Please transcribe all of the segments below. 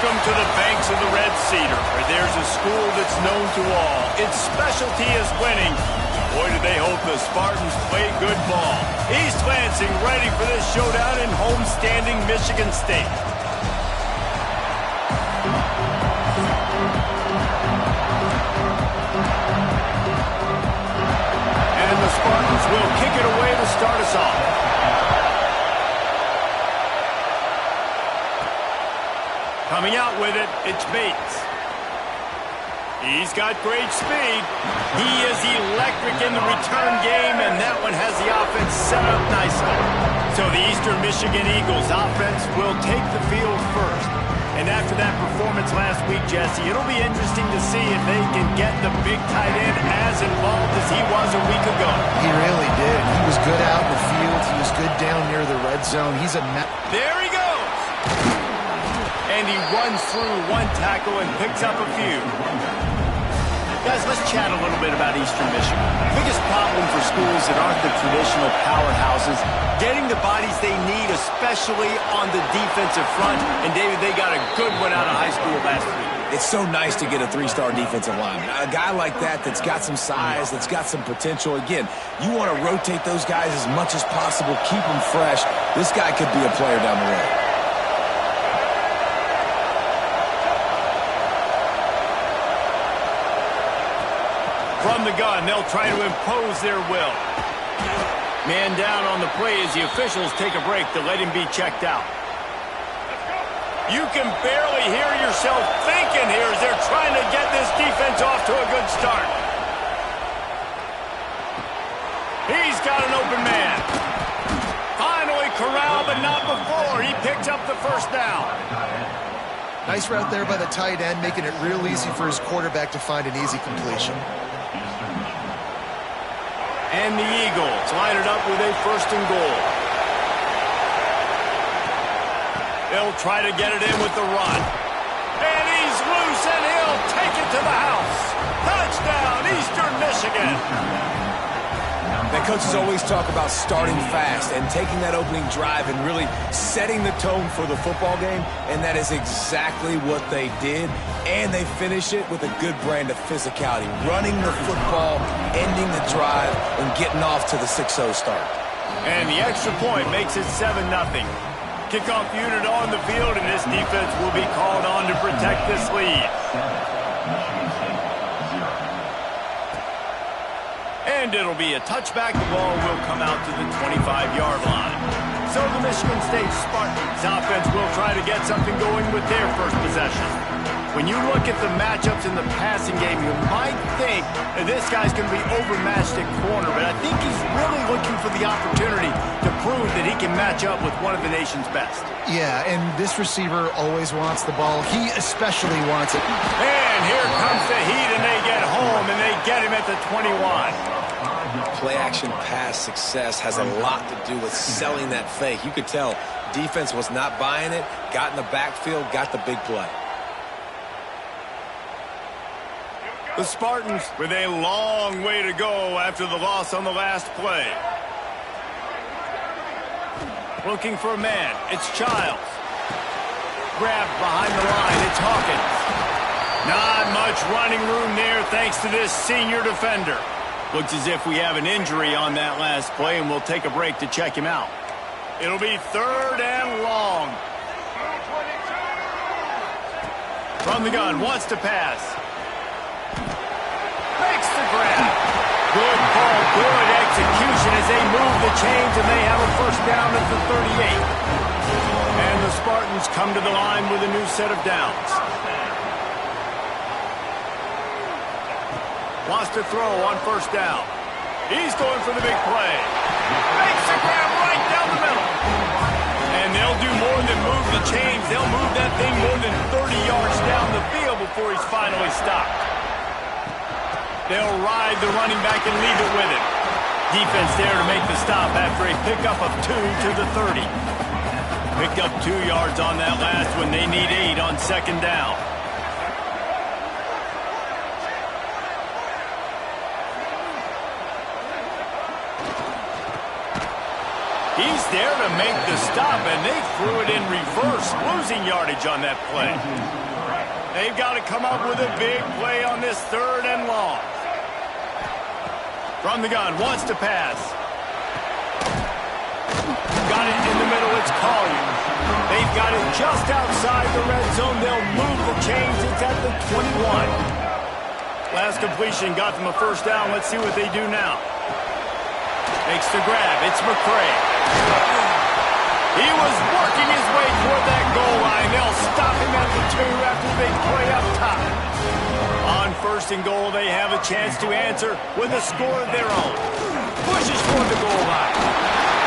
Welcome to the banks of the Red Cedar, where there's a school that's known to all. Its specialty is winning. Boy, do they hope the Spartans play good ball. East Lansing ready for this showdown in homestanding Michigan State. And the Spartans will kick it away to start us off. Coming out with it, it's Bates. He's got great speed. He is electric in the return game, and that one has the offense set up nicely. So the Eastern Michigan Eagles offense will take the field first. And after that performance last week, Jesse, it'll be interesting to see if they can get the big tight end as involved as he was a week ago. He really did. He was good out in the field. He was good down near the red zone. He's a... There he goes! And he runs through one tackle and picks up a few. Guys, let's chat a little bit about Eastern Michigan. The biggest problem for schools that aren't the traditional powerhouses, getting the bodies they need, especially on the defensive front. And, David, they got a good one out of high school last week. It's so nice to get a three-star defensive lineman. A guy like that's got some size, that's got some potential. Again, you want to rotate those guys as much as possible, keep them fresh. This guy could be a player down the road. From the gun, they'll try to impose their will. Man down on the play as the officials take a break to let him be checked out. You can barely hear yourself thinking here as they're trying to get this defense off to a good start. He's got an open man. Finally corralled, but not before. He picks up the first down. Nice route there by the tight end, making it real easy for his quarterback to find an easy completion. And the Eagles line it up with a first and goal. They'll try to get it in with the run. And he's loose, and he'll take it to the house. Touchdown, Eastern Michigan. The coaches always talk about starting fast and taking that opening drive and really setting the tone for the football game, and that is exactly what they did. And they finish it with a good brand of physicality, running the football, ending the drive, and getting off to the 6-0 start. And the extra point makes it 7-0. Kickoff unit on the field, and this defense will be called on to protect this lead. And it'll be a touchback. The ball will come out to the 25-yard line. So the Michigan State Spartans offense will try to get something going with their first possession. When you look at the matchups in the passing game, you might think that this guy's going to be overmatched at corner, but I think he's really looking for the opportunity to prove that he can match up with one of the nation's best. Yeah, and this receiver always wants the ball. He especially wants it. And here comes the heat, and they get home, and they get him at the 21. Play-action pass success has a lot to do with selling that fake. You could tell defense was not buying it, got in the backfield, got the big play. The Spartans with a long way to go after the loss on the last play. Looking for a man. It's Childs. Grabbed behind the line. It's Hawkins. Not much running room there thanks to this senior defender. Looks as if we have an injury on that last play, and we'll take a break to check him out. It'll be 3rd and long. From the gun, wants to pass. Makes the grab. Good call, good execution as they move the chains, and they have a first down at the 38. And the Spartans come to the line with a new set of downs. Wants to throw on first down. He's going for the big play. Makes the grab right down the middle. And they'll do more than move the chains. They'll move that thing more than 30 yards down the field before he's finally stopped. They'll ride the running back and leave it with him. Defense there to make the stop after a pickup of 2 to the 30. Picked up 2 yards on that last one. They need 8 on second down. He's there to make the stop, and they threw it in reverse, losing yardage on that play. They've got to come up with a big play on this 3rd and long. From the gun, wants to pass. Got it in the middle, it's Collier. They've got it just outside the red zone. They'll move the chains. It's at the 21. Last completion got them a 1st down. Let's see what they do now. Makes the grab. It's McCray. He was working his way toward that goal line. They'll stop him at the 2 after they play up top. On 1st and goal, they have a chance to answer with a score of their own. Pushes toward the goal line.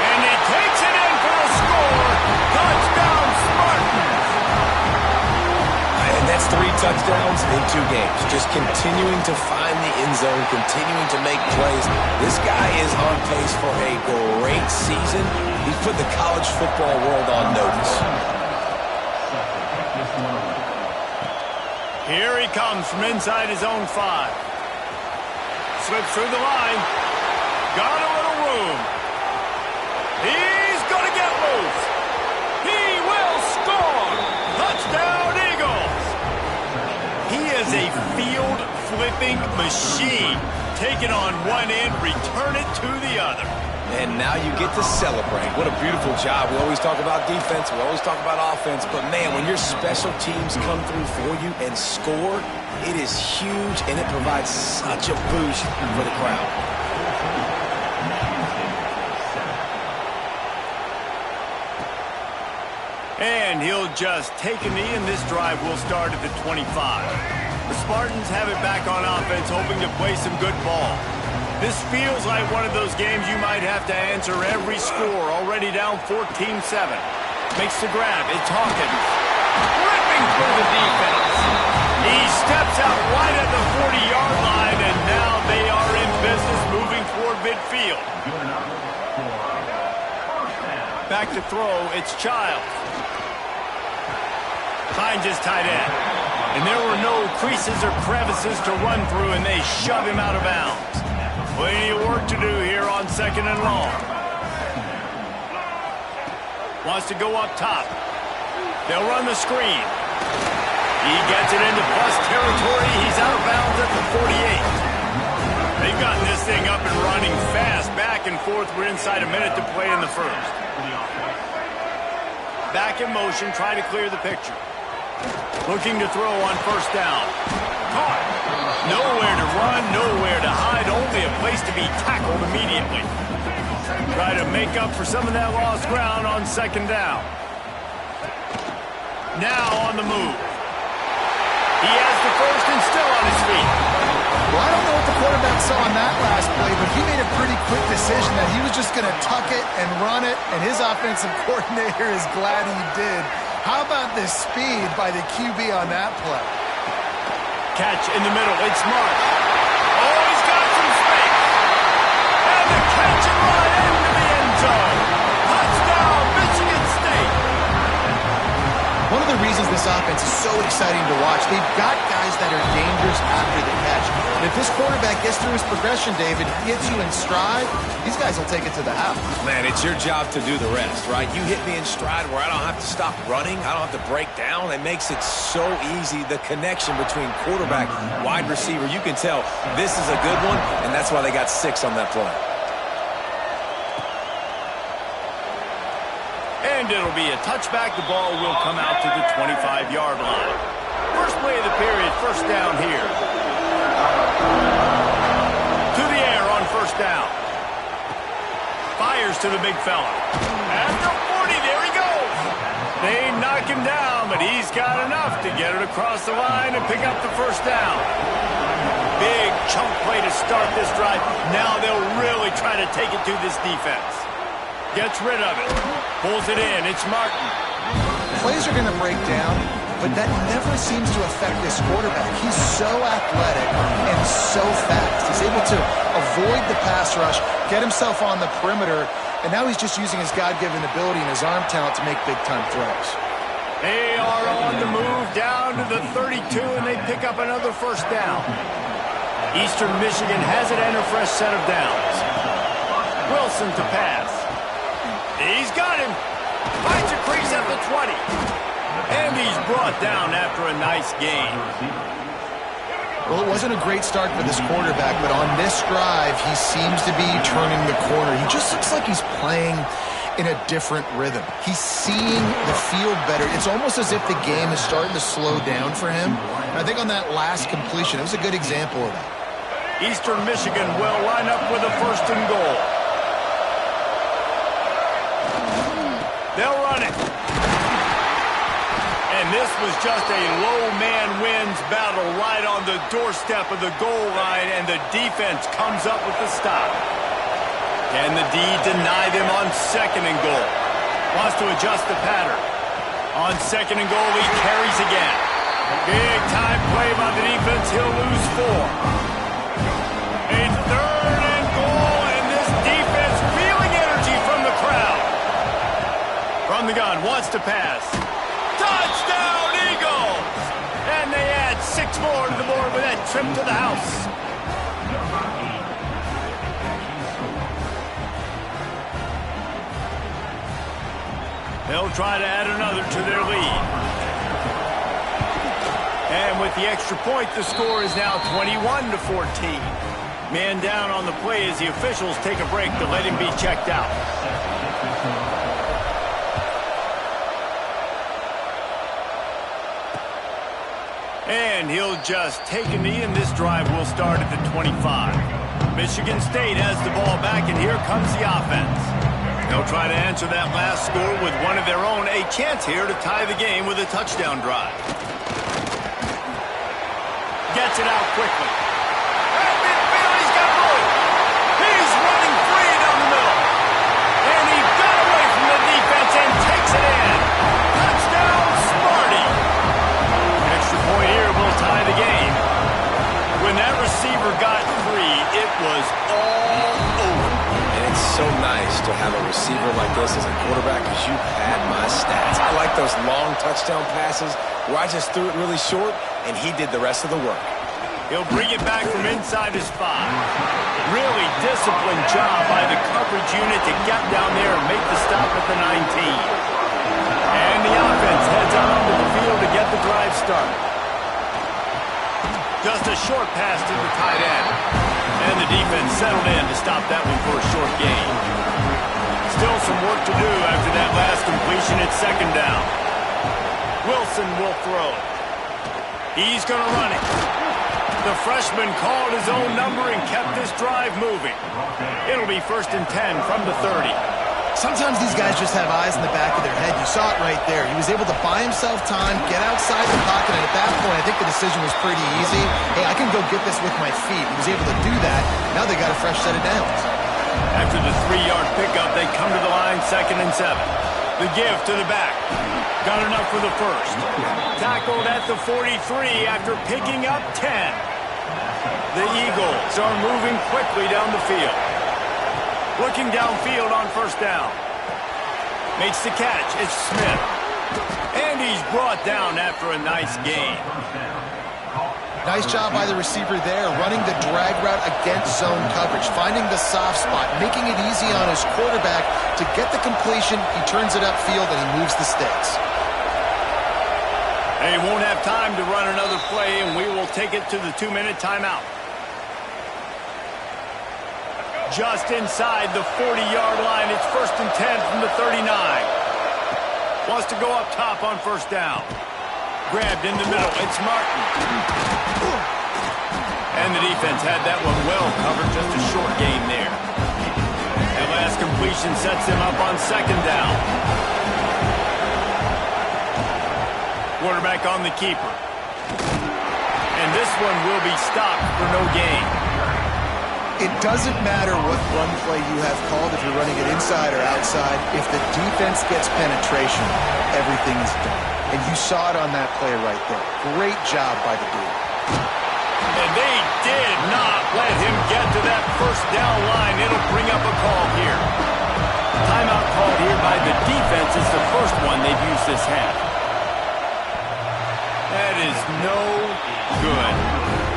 And he takes it in for a score. Touchdown, Spartans. And that's 3 touchdowns in 2 games. Just continuing to find the end zone, continuing to make plays. This guy is on pace for a great season. He's put the college football world on notice. Here he comes from inside his own 5. Slips through the line. Got a little room. He's going to get loose. He will score. Touchdown, Eagles. He is a field-flipping machine. Take it on one end, return it to the other. And now you get to celebrate. What a beautiful job. We always talk about defense. We always talk about offense. But, man, when your special teams come through for you and score, it is huge, and it provides such a boost for the crowd. And he'll just take a knee, and this drive will start at the 25. The Spartans have it back on offense, hoping to play some good ball. This feels like one of those games you might have to answer every score. Already down 14-7. Makes the grab. It's Hawkins. Ripping through the defense. He steps out right at the 40-yard line, and now they are in business moving toward midfield. Back to throw. It's Childs. Finds his tight end. And there were no creases or crevices to run through, and they shove him out of bounds. Plenty of work to do here on 2nd and long. Wants to go up top. They'll run the screen. He gets it into plus territory. He's out of bounds at the 48. They've gotten this thing up and running fast. Back and forth. We're inside a minute to play in the 1st. Back in motion, trying to clear the picture. Looking to throw on 1st down. Caught. Nowhere to run, nowhere to hide, only a place to be tackled immediately. Try to make up for some of that lost ground on 2nd down. Now on the move. He has the 1st and still on his feet. Well, I don't know what the quarterback saw on that last play, but he made a pretty quick decision that he was just going to tuck it and run it, and his offensive coordinator is glad he did. How about the speed by the QB on that play? Catch in the middle. It's Mark. Oh, he's got some space. And the catch and run into the end zone. Touchdown, Michigan State. One of the reasons this offense is so exciting to watch, they've got guys that are dangerous after the catch. And if this quarterback gets through his progression, David, gets you in stride, these guys will take it to the house. Man, it's your job to do the rest, right? You hit me in stride where I don't have to stop running. I don't have to break down. It makes it so easy. The connection between quarterback, wide receiver, you can tell this is a good one, and that's why they got 6 on that play. And it'll be a touchback. The ball will come out to the 25-yard line. First play of the period, 1st down here. To the air on 1st down. Fires to the big fella. At the 40, there he goes. They knock him down, but he's got enough to get it across the line and pick up the 1st down. Big chunk play to start this drive. Now they'll really try to take it to this defense. Gets rid of it. Pulls it in. It's Martin. Plays are going to break down, but that never seems to affect this quarterback. He's so athletic and so fast. He's able to avoid the pass rush, get himself on the perimeter, and now he's just using his God-given ability and his arm talent to make big-time throws. They are on the move down to the 32, and they pick up another 1st down. Eastern Michigan has it and a fresh set of downs. Wilson to pass. He's got him. Finds a crease at the 20. And he's brought down after a nice gain. Well, it wasn't a great start for this quarterback, but on this drive, he seems to be turning the corner. He just looks like he's playing in a different rhythm. He's seeing the field better. It's almost as if the game is starting to slow down for him. And I think on that last completion, it was a good example of that. Eastern Michigan will line up with a 1st and goal. They'll run it. And this was just a low man wins battle right on the doorstep of the goal line, and the defense comes up with the stop. Can the D deny them on 2nd and goal? Wants to adjust the pattern. On 2nd and goal, he carries again. Big time play by the defense. He'll lose 4. A 3rd and goal, and this defense feeling energy from the crowd. From the gun, wants to pass. Touchdown, Eagles! And they add 6 more to the board with that trip to the house. They'll try to add another to their lead. And with the extra point, the score is now 21-14. Man down on the play as the officials take a break to let him be checked out. And he'll just take a knee, and this drive will start at the 25. Michigan State has the ball back, and here comes the offense. They'll try to answer that last score with one of their own. A chance here to tie the game with a touchdown drive. Gets it out quickly. At midfield, he's got room. He's running free down the middle. And he got away from the defense and takes it in. Touchdown, Sparty. Extra point here will tie the game. When that receiver got free, it was all over. And it's so nice to have a receiver like this as a quarterback because you had my stats. I like those long touchdown passes where I just threw it really short and he did the rest of the work. He'll bring it back from inside his 5. Really disciplined job by the coverage unit to get down there and make the stop at the 19. And the offense heads on onto the field to get the drive started. Just a short pass to the tight end. And the defense settled in to stop that one for a short gain. Still some work to do after that last completion at 2nd down. Wilson will throw. He's going to run it. The freshman called his own number and kept this drive moving. It'll be 1st and 10 from the 30. Sometimes these guys just have eyes in the back of their head. You saw it right there. He was able to buy himself time, get outside the pocket, and at that point, I think the decision was pretty easy. Hey, I can go get this with my feet. He was able to do that. Now they got a fresh set of downs. After the 3-yard pickup, they come to the line 2nd and 7. The give to the back. Got enough for the 1st. Tackled at the 43 after picking up 10. The Eagles are moving quickly down the field. Looking downfield on 1st down. Makes the catch. It's Smith. And he's brought down after a nice gain. Nice job by the receiver there, running the drag route against zone coverage, finding the soft spot, making it easy on his quarterback to get the completion. He turns it upfield and he moves the sticks. They won't have time to run another play, and we will take it to the 2-minute timeout. Just inside the 40-yard line, it's 1st and 10 from the 39. Wants to go up top on 1st down. Grabbed in the middle, it's Martin. And the defense had that one well covered, just a short gain there. That last completion sets him up on 2nd down. Quarterback on the keeper. And this one will be stopped for no gain. It doesn't matter what run play you have called, if you're running it inside or outside. If the defense gets penetration, everything is done. And you saw it on that play right there. Great job by the dude. And they did not let him get to that 1st down line. It'll bring up a call here. Timeout called here by the defense. It's the 1st one they've used this half. That is no good.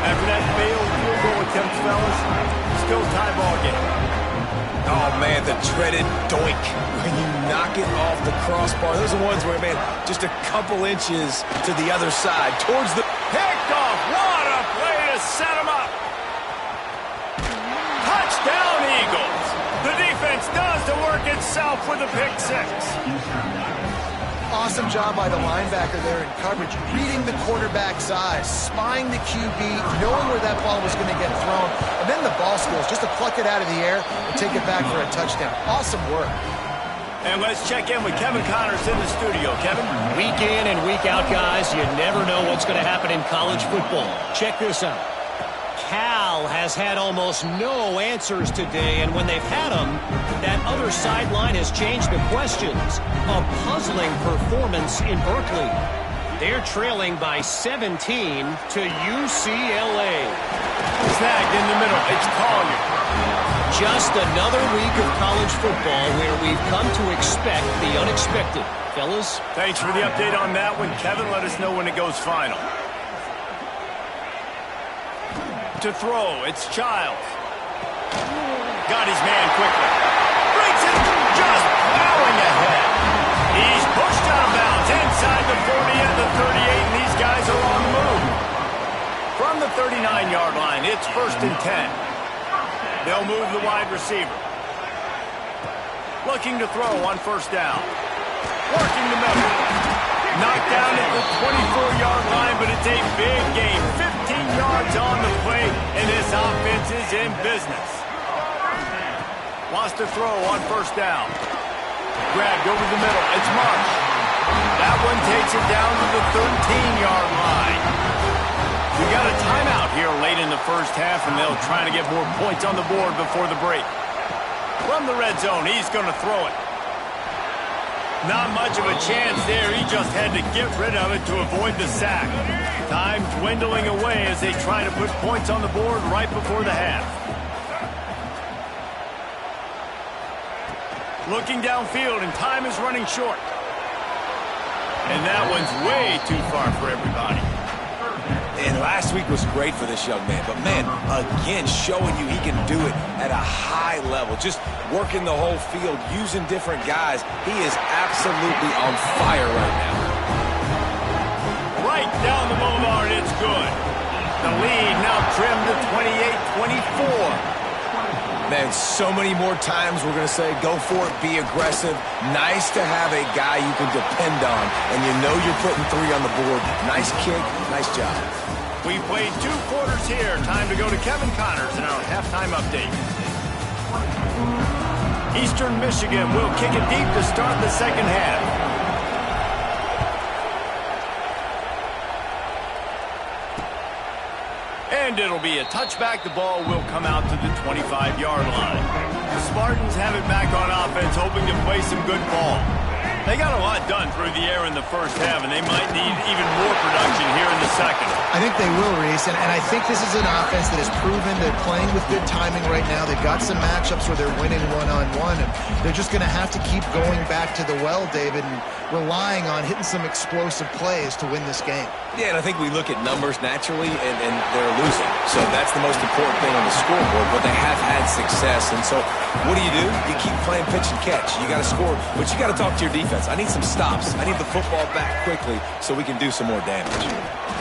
After that failed field goal attempt, fellas, still tie ball game. Oh, man, the dreaded doink. When you knock it off the crossbar. Those are ones where, man, just a couple inches to the other side. Towards the... Picked off. What a play to set him up. Touchdown, Eagles. The defense does the work itself with a pick six. Awesome job by the linebacker there in coverage, reading the quarterback's eyes, spying the QB, knowing where that ball was going to get thrown, and then the ball skills, just to pluck it out of the air and take it back for a touchdown. Awesome work. And let's check in with Kevin Connors in the studio. Kevin? Week in and week out, guys, you never know what's going to happen in college football. Check this out. Cal has had almost no answers today, and when they've had them, that other sideline has changed the questions. A puzzling performance in Berkeley. They're trailing by 17 to UCLA. Snagged in the middle. It's Collier. Just another week of college football where we've come to expect the unexpected. Fellas? Thanks for the update on that one, Kevin. Let us know when it goes final. To throw, it's Childs. Got his man quickly. Breaks it, just plowing ahead. He's pushed out of bounds inside the 40 and the 38, and these guys are on the move. From the 39-yard line, it's 1st and 10. They'll move the wide receiver. Looking to throw on 1st down. Working the middle. Knocked down at the 24-yard line, but it's a big game. 15 yards on the play, and this offense is in business. Wants to throw on 1st down. Grabbed over the middle. It's Marsh. That one takes it down to the 13-yard line. We got a timeout here late in the first half, and they'll try to get more points on the board before the break. From the red zone, he's going to throw it. Not much of a chance there. He just had to get rid of it to avoid the sack. Time dwindling away as they try to put points on the board right before the half. Looking downfield, and time is running short. And that one's way too far for everybody. And last week was great for this young man. But, man, again, showing you he can do it at a high level. Just working the whole field, using different guys. He is absolutely on fire right now. Right down the boulevard, it's good. The lead now trimmed to 28-24. Man, so many more times we're going to say, go for it, be aggressive. Nice to have a guy you can depend on, and you know you're putting 3 on the board. Nice kick, nice job. We played 2 quarters here. Time to go to Kevin Connors in our halftime update. Eastern Michigan will kick it deep to start the second half. And it'll be a touchback. The ball will come out to the 25-yard line. The Spartans have it back on offense, hoping to play some good ball. They got a lot done through the air in the first half, and they might need even more production here in the second. I think they will, Reese, and I think this is an offense that has proven they're playing with good timing right now. They've got some matchups where they're winning one-on-one, and they're just going to have to keep going back to the well, David, and relying on hitting some explosive plays to win this game. Yeah, and I think we look at numbers naturally, and they're losing. So that's the most important thing on the scoreboard, but they have had success. And so what do? You keep playing pitch and catch. You got to score, but you got to talk to your defense. I need some stops. I need the football back quickly so we can do some more damage.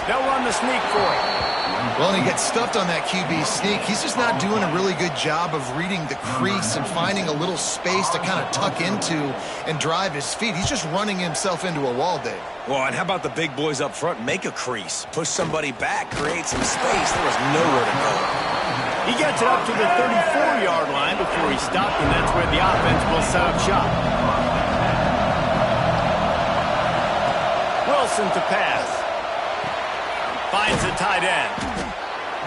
They'll run the sneak for it. Well, and he gets stuffed on that QB sneak. He's just not doing a really good job of reading the crease and finding a little space to kind of tuck into and drive his feet. He's just running himself into a wall, Dave. Well, and how about the big boys up front? Make a crease. Push somebody back. Create some space. There was nowhere to go. He gets it up to the 34-yard line before he stopped, and that's where the offense will set up shop. Wilson to pass. Finds the tight end.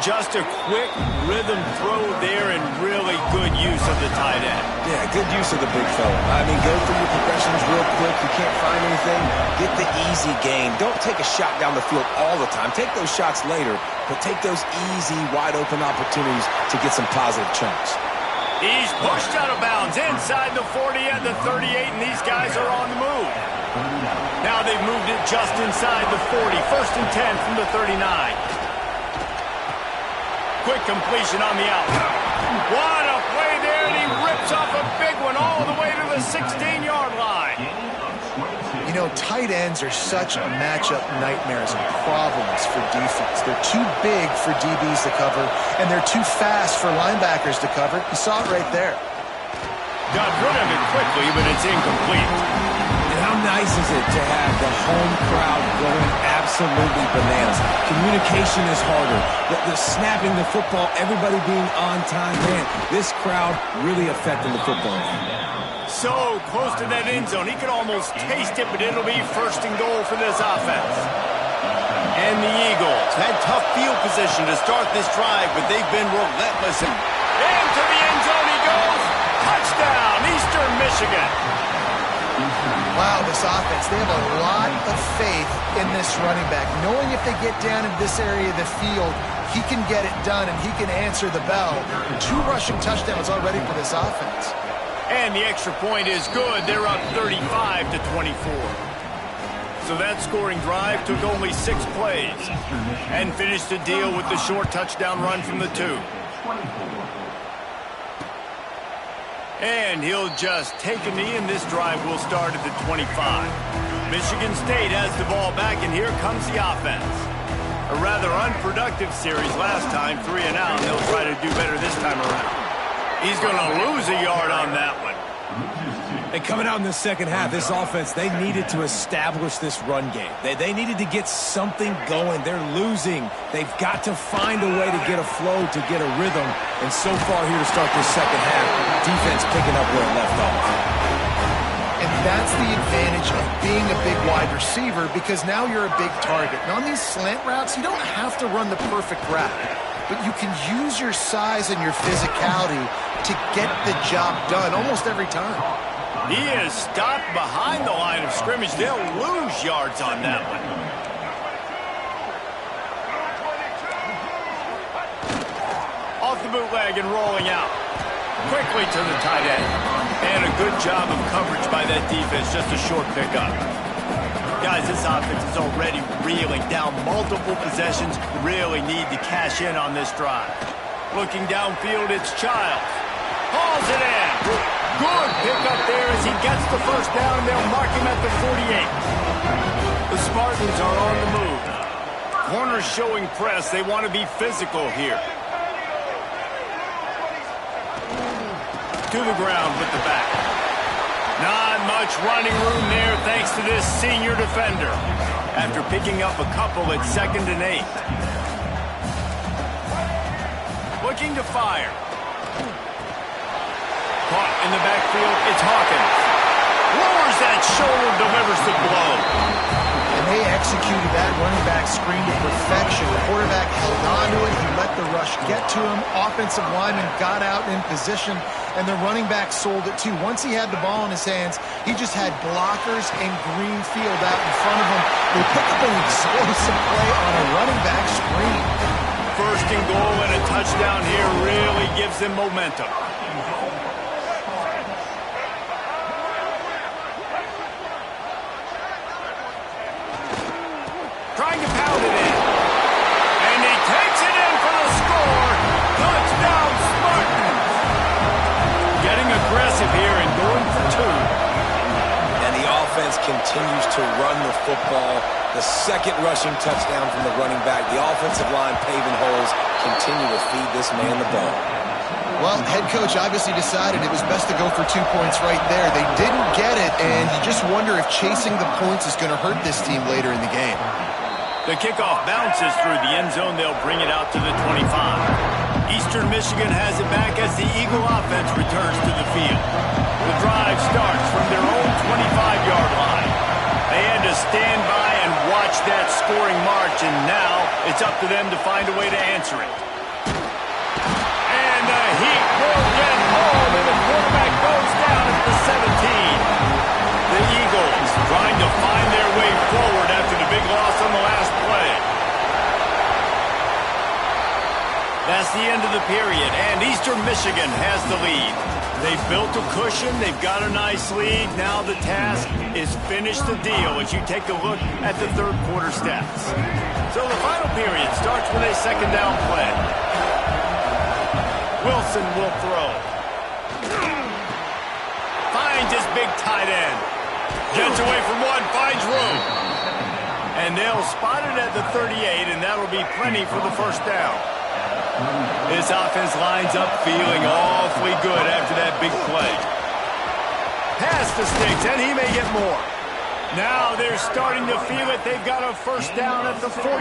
Just a quick rhythm throw there and really good use of the tight end. Yeah, good use of the big fella. I mean, go through your progressions real quick. You can't find anything. Get the easy gain. Don't take a shot down the field all the time. Take those shots later, but take those easy, wide-open opportunities to get some positive chunks. He's pushed out of bounds inside the 40 and the 38, and these guys are on the move. Now they've moved it just inside the 40. 1st and 10 from the 39. Quick completion on the out. What a play there, and he rips off a way to the 16-yard line. You know, tight ends are such a matchup nightmares and problems for defense. They're too big for DBs to cover, and they're too fast for linebackers to cover. You saw it right there. Got rid of it quickly, but it's incomplete. And how nice is it to have the home crowd going absolutely bananas? Communication is harder. The snapping the football, everybody being on time. Man, this crowd really affecting the football game. So close to that end zone. He could almost taste it, but it'll be 1st and goal for this offense. And the Eagles had tough field position to start this drive, but they've been relentless. And to the end zone he goes. Touchdown, Eastern Michigan. Wow, this offense, they have a lot of faith in this running back. Knowing if they get down in this area of the field, he can get it done and he can answer the bell. 2 rushing touchdowns already for this offense. And the extra point is good. They're up 35-24. So that scoring drive took only 6 plays and finished the deal with the short touchdown run from the 2. And he'll just take a knee, and this drive will start at the 25. Michigan State has the ball back, and here comes the offense. A rather unproductive series last time, 3 and out, and they'll try to do better this time around. He's going to lose a yard on that one. And coming out in the second half, this offense, they needed to establish this run game. They needed to get something going. They're losing. They've got to find a way to get a flow, to get a rhythm. And so far here to start this second half, defense picking up where it left off. And that's the advantage of being a big wide receiver, because now you're a big target. And on these slant routes, you don't have to run the perfect route, but you can use your size and your physicality to get the job done almost every time. He is stopped behind the line of scrimmage. They'll lose yards on that one. Off the bootleg and rolling out. Quickly to the tight end. And a good job of coverage by that defense. Just a short pickup. Guys, this offense is already reeling down multiple possessions. Really need to cash in on this drive. Looking downfield, it's Childs. Hauls it in. Good pickup there as he gets the first down. They'll mark him at the 48. The Spartans are on the move. Corners showing press. They want to be physical here. To the ground with the back. Not much running room there thanks to this senior defender. After picking up a couple at 2nd and 8. Looking to fire. Caught in the backfield, it's Hawkins. Lowers that shoulder, delivers the blow. And they executed that running back screen to perfection. The quarterback held on to it. He let the rush get to him. Offensive lineman got out in position, and the running back sold it too. Once he had the ball in his hands, he just had blockers and green field out in front of him. They picked up an explosive play on a running back screen. 1st and goal and a touchdown here really gives them momentum. Trying to pound it in. And he takes it in for the score. Touchdown, Spartans. Getting aggressive here and going for 2. And the offense continues to run the football. The 2nd rushing touchdown from the running back. The offensive line paving holes. Continue to feed this man the ball. Well, head coach obviously decided it was best to go for 2 points right there. They didn't get it, and you just wonder if chasing the points is going to hurt this team later in the game. The kickoff bounces through the end zone. They'll bring it out to the 25. Eastern Michigan has it back as the Eagle offense returns to the field. The drive starts from their own 25-yard line. They had to stand by and watch that scoring march, and now it's up to them to find a way to answer it. And the heat will get home, and the quarterback goes down at the 17. The Eagles trying to find their way forward after the big loss on the last play. That's the end of the period, and Eastern Michigan has the lead. They've built a cushion. They've got a nice lead. Now the task is finish the deal as you take a look at the 3rd quarter stats. So the final period starts with a 2nd down play. Wilson will throw. Finds tight end. Gets away from one, finds room. And they'll spot it at the 38, and that'll be plenty for the first down. This offense lines up feeling awfully good after that big play. Pass to Sticks, and he may get more. Now they're starting to feel it. They've got a first down at the 44.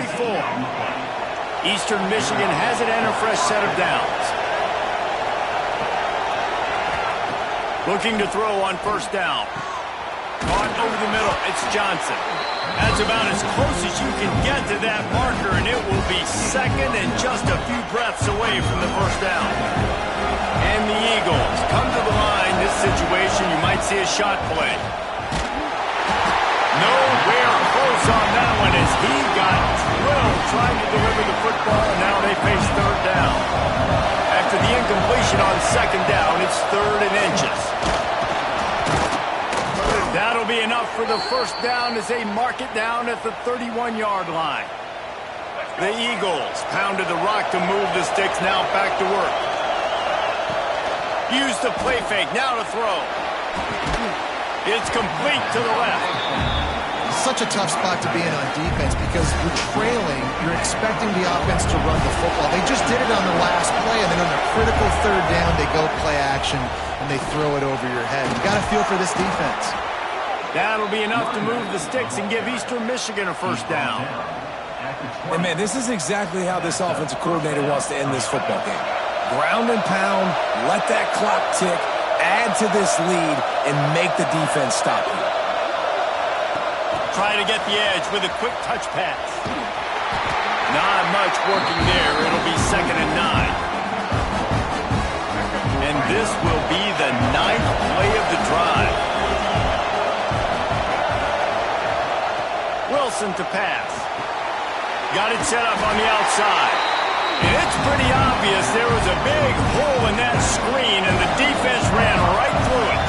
Eastern Michigan has it and a fresh set of downs. Looking to throw on first down. Caught over the middle. It's Johnson. That's about as close as you can get to that marker, and it will be second and just a few breaths away from the first down. And the Eagles come to the line. This situation, you might see a shot play. Nowhere close on that one as he got drilled trying to deliver the football, and now they face third down. After the incompletion on second down, it's third and inches. That'll be enough for the first down as they mark it down at the 31-yard line. The Eagles pounded the rock to move the Sticks, now back to work. Use the play fake, now to throw. It's complete to the left. Such a tough spot to be in on defense because you're trailing, you're expecting the offense to run the football. They just did it on the last play, and then on a critical third down, they go play action, and they throw it over your head. You got to feel for this defense. That'll be enough to move the Sticks and give Eastern Michigan a first down. And, man, this is exactly how this offensive coordinator wants to end this football game. Ground and pound, let that clock tick, add to this lead, and make the defense stop you. Try to get the edge with a quick touch pass. Not much working there. It'll be second and 9. And this will be the 9th play of the drive. Wilson to pass. Got it set up on the outside. And it's pretty obvious there was a big hole in that screen, and the defense ran right through it.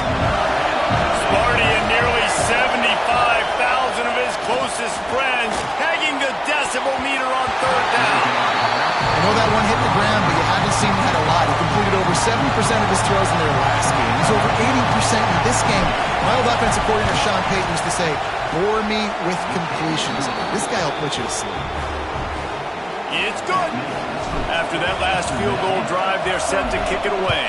Sparty and nearly 75,000 of his closest friends pegging the decibel meter on third down. I know that one hit the ground, but you haven't seen that a lot. He completed over 70% of his throws in their last game. He's over 80% in this game. My old offensive coordinator, Sean Payton, used to say, bore me with completions. This guy will put you to sleep. It's good. After that last field goal drive, they're set to kick it away.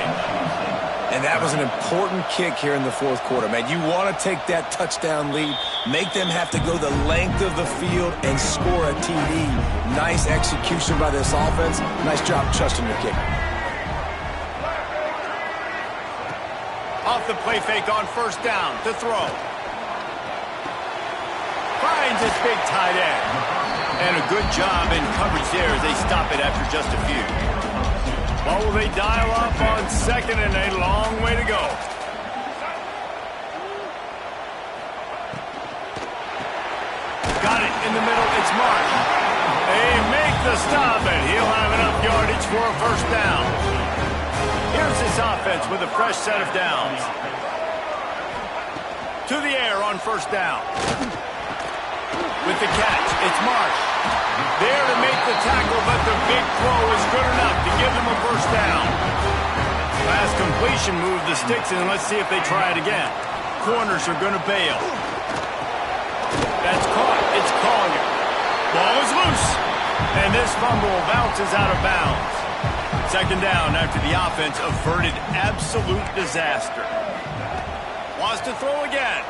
And that was an important kick here in the fourth quarter, man. You want to take that touchdown lead, make them have to go the length of the field and score a TD. Nice execution by this offense. Nice job trusting your kicker. Off the play fake on first down to throw. Finds his big tight end. And a good job in coverage there as they stop it after just a few. What will they dial up on second, and a long way to go. Got it in the middle. It's Marsh. They make the stop, and he'll have enough yardage for a first down. Here's this offense with a fresh set of downs. To the air on first down. With the catch, it's Marsh. There to make the tackle, but the big throw is good enough to give them a first down. Last completion moved the Sticks, and let's see if they try it again. Corners are going to bail. That's caught. It's Collier. Ball is loose. And this fumble bounces out of bounds. Second down after the offense averted absolute disaster. Wants to throw again.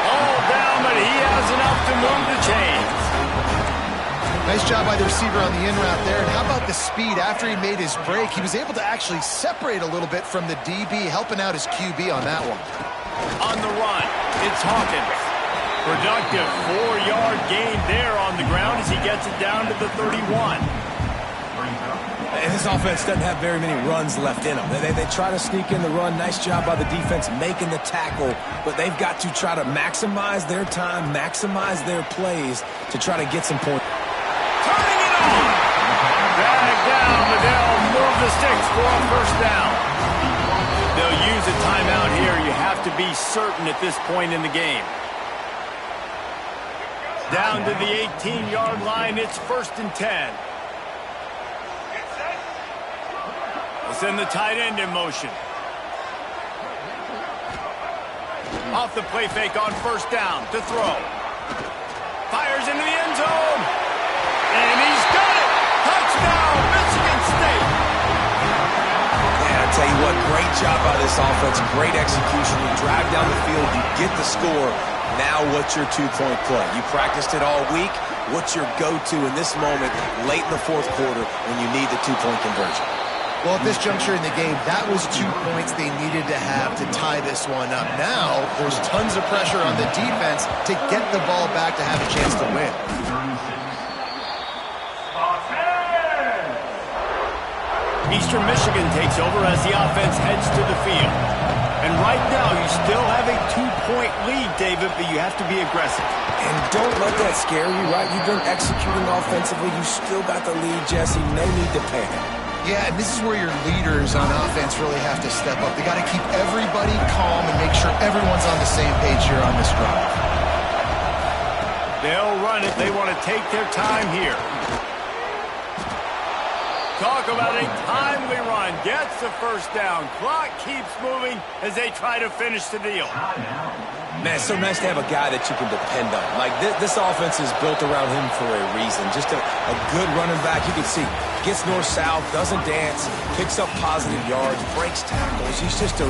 All down, but he has enough to move the chains. Nice job by the receiver on the in route there. And how about the speed? After he made his break, he was able to actually separate a little bit from the DB, helping out his QB on that one. On the run, it's Hawkins. Productive 4-yard gain there on the ground as he gets it down to the 31. And this offense doesn't have very many runs left in them. They try to sneak in the run. Nice job by the defense making the tackle. But they've got to try to maximize their time, maximize their plays to try to get some points. Turning it on. Drag down, but they'll move the Sticks for a first down. They'll use a timeout here. You have to be certain at this point in the game. Down to the 18-yard line, it's first and 10. We'll send the tight end in motion. Off the play fake on first down to throw. Fires into the end zone. And he's done it. Touchdown, Michigan State. Yeah, I tell you what, great job by this offense. Great execution. You drive down the field, you get the score. Now what's your two-point play? You practiced it all week. What's your go-to in this moment late in the fourth quarter when you need the two-point conversion? Well, at this juncture in the game, that was 2 points they needed to have to tie this one up. Now, there's tons of pressure on the defense to get the ball back to have a chance to win. Eastern Michigan takes over as the offense heads to the field. And right now, you still have a 2-point lead, David, but you have to be aggressive. And don't let that scare you, right? You've been executing offensively. You still got the lead, Jesse. No need to panic. Yeah, and this is where your leaders on offense really have to step up. They got to keep everybody calm and make sure everyone's on the same page here on this drive. They'll run it. They want to take their time here. Talk about a timely run. Gets the first down. Clock keeps moving as they try to finish the deal. Man, it's so nice to have a guy that you can depend on. Like, this offense is built around him for a reason. Just a good running back. You can see, gets north-south, doesn't dance, picks up positive yards, breaks tackles. He's just a